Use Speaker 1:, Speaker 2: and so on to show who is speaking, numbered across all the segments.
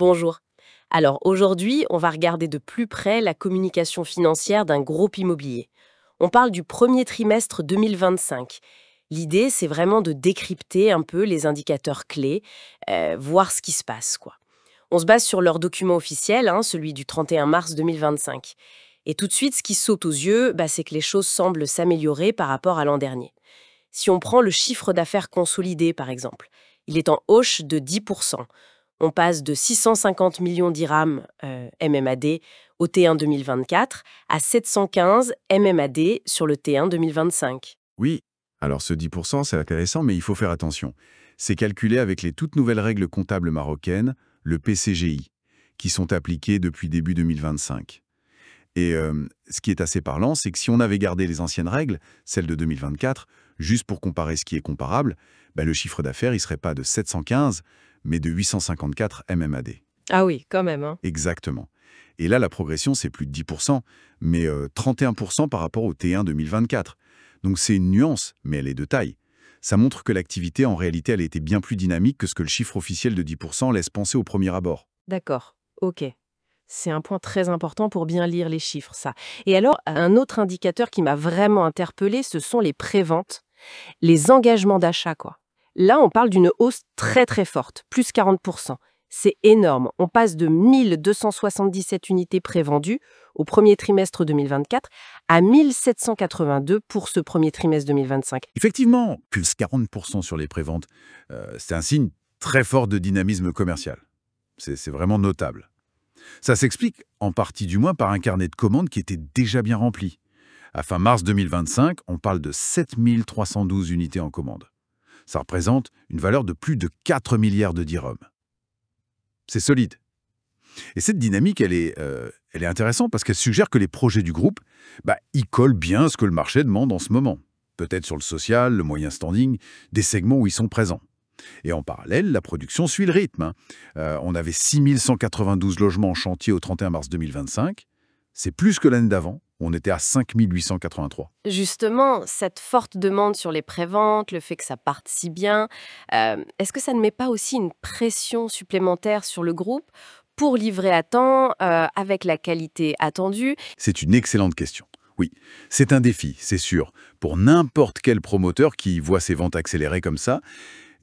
Speaker 1: Bonjour. Alors aujourd'hui, on va regarder de plus près la communication financière d'un groupe immobilier. On parle du premier trimestre 2025. L'idée, c'est vraiment de décrypter un peu les indicateurs clés, voir ce qui se passe, quoi. On se base sur leur document officiel, hein, celui du 31 mars 2025. Et tout de suite, ce qui saute aux yeux, c'est que les choses semblent s'améliorer par rapport à l'an dernier. Si on prend le chiffre d'affaires consolidé, par exemple, il est en hausse de 10%. On passe de 650 millions dirhams MMAD au T1 2024 à 715 MMAD sur le T1 2025.
Speaker 2: Oui, alors ce 10%, c'est intéressant, mais il faut faire attention. C'est calculé avec les toutes nouvelles règles comptables marocaines, le PCGI, qui sont appliquées depuis début 2025. Et ce qui est assez parlant, c'est que si on avait gardé les anciennes règles, celles de 2024, juste pour comparer ce qui est comparable, le chiffre d'affaires, il serait pas de 715, mais de 854 MMAD.
Speaker 1: Ah oui, quand même, hein.
Speaker 2: Exactement. Et là, la progression, c'est plus de 10%, mais 31% par rapport au T1 2024. Donc c'est une nuance, mais elle est de taille. Ça montre que l'activité, en réalité, elle était bien plus dynamique que ce que le chiffre officiel de 10% laisse penser au premier abord.
Speaker 1: D'accord, ok. C'est un point très important pour bien lire les chiffres, ça. Et alors, un autre indicateur qui m'a vraiment interpellé, ce sont les préventes, les engagements d'achat, quoi. Là, on parle d'une hausse très très forte, plus 40%. C'est énorme. On passe de 1277 unités prévendues au premier trimestre 2024 à 1782 pour ce premier trimestre 2025.
Speaker 2: Effectivement, plus 40% sur les préventes, c'est un signe très fort de dynamisme commercial. C'est vraiment notable. Ça s'explique, en partie du moins, par un carnet de commandes qui était déjà bien rempli. À fin mars 2025, on parle de 7312 unités en commande. Ça représente une valeur de plus de 4 milliards de dirhams. C'est solide. Et cette dynamique, elle est intéressante parce qu'elle suggère que les projets du groupe, ils collent bien à ce que le marché demande en ce moment. Peut-être sur le social, le moyen standing, des segments où ils sont présents. Et en parallèle, la production suit le rythme, hein. On avait 6192 logements en chantier au 31 mars 2025. C'est plus que l'année d'avant. On était à 5883.
Speaker 1: Justement, cette forte demande sur les préventes, le fait que ça parte si bien, est-ce que ça ne met pas aussi une pression supplémentaire sur le groupe pour livrer à temps, avec la qualité attendue?
Speaker 2: C'est une excellente question. Oui, c'est un défi, c'est sûr, pour n'importe quel promoteur qui voit ses ventes accélérées comme ça.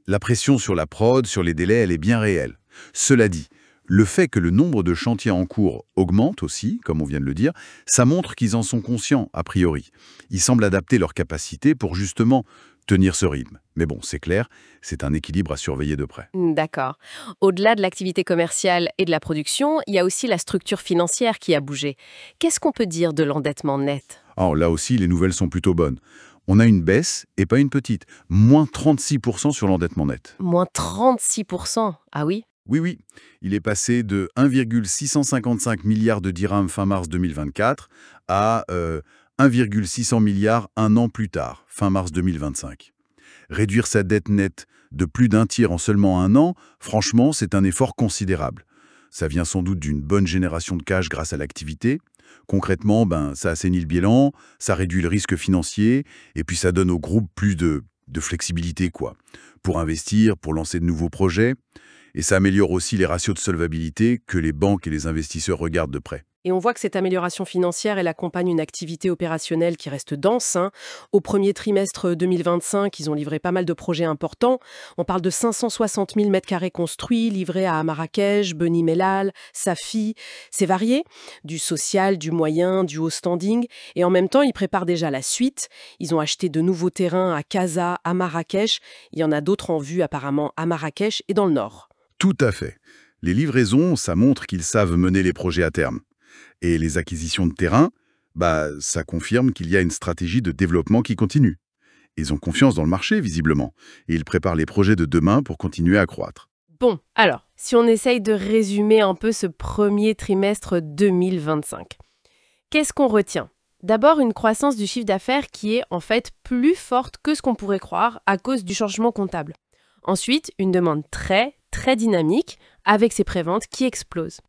Speaker 2: La pression sur la prod, sur les délais, elle est bien réelle. Cela dit, le fait que le nombre de chantiers en cours augmente aussi, comme on vient de le dire, ça montre qu'ils en sont conscients, a priori. Ils semblent adapter leurs capacités pour justement tenir ce rythme. Mais bon, c'est clair, c'est un équilibre à surveiller de près.
Speaker 1: D'accord. Au-delà de l'activité commerciale et de la production, il y a aussi la structure financière qui a bougé. Qu'est-ce qu'on peut dire de l'endettement net?
Speaker 2: Alors là aussi, les nouvelles sont plutôt bonnes. On a une baisse, et pas une petite, moins 36% sur l'endettement net.
Speaker 1: Moins 36%. Ah oui?
Speaker 2: Oui, oui, il est passé de 1,655 milliards de dirhams fin mars 2024 à 1,600 milliards un an plus tard, fin mars 2025. Réduire sa dette nette de plus d'un tiers en seulement un an, franchement, c'est un effort considérable. Ça vient sans doute d'une bonne génération de cash grâce à l'activité. Concrètement, ça assainit le bilan, ça réduit le risque financier, et puis ça donne au groupe plus de flexibilité, quoi, pour investir, pour lancer de nouveaux projets. Et ça améliore aussi les ratios de solvabilité que les banques et les investisseurs regardent de près.
Speaker 1: Et on voit que cette amélioration financière, elle accompagne une activité opérationnelle qui reste dense, hein. Au premier trimestre 2025, ils ont livré pas mal de projets importants. On parle de 560 000 m² construits, livrés à Marrakech, Beni Mellal, Safi. C'est varié, du social, du moyen, du haut standing. Et en même temps, ils préparent déjà la suite. Ils ont acheté de nouveaux terrains à Casa, à Marrakech. Il y en a d'autres en vue apparemment à Marrakech et dans le nord.
Speaker 2: Tout à fait. Les livraisons, ça montre qu'ils savent mener les projets à terme. Et les acquisitions de terrain, ça confirme qu'il y a une stratégie de développement qui continue. Ils ont confiance dans le marché, visiblement, et ils préparent les projets de demain pour continuer à croître.
Speaker 1: Bon, alors, si on essaye de résumer un peu ce premier trimestre 2025, qu'est-ce qu'on retient? D'abord, une croissance du chiffre d'affaires qui est en fait plus forte que ce qu'on pourrait croire à cause du changement comptable. Ensuite, une demande très, très dynamique avec ses préventes qui explosent.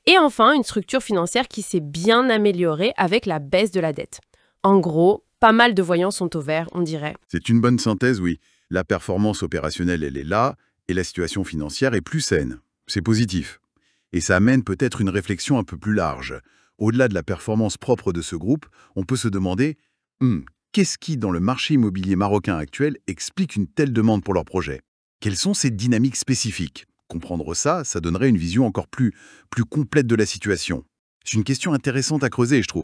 Speaker 1: Et enfin, une structure financière qui s'est bien améliorée avec la baisse de la dette. En gros, pas mal de voyants sont au vert, on dirait.
Speaker 2: C'est une bonne synthèse, oui. La performance opérationnelle, elle est là, et la situation financière est plus saine. C'est positif. Et ça amène peut-être une réflexion un peu plus large. Au-delà de la performance propre de ce groupe, on peut se demander qu'est-ce qui, dans le marché immobilier marocain actuel, explique une telle demande pour leur projet? Quelles sont ces dynamiques spécifiques? Comprendre ça, ça donnerait une vision encore plus complète de la situation. C'est une question intéressante à creuser, je trouve.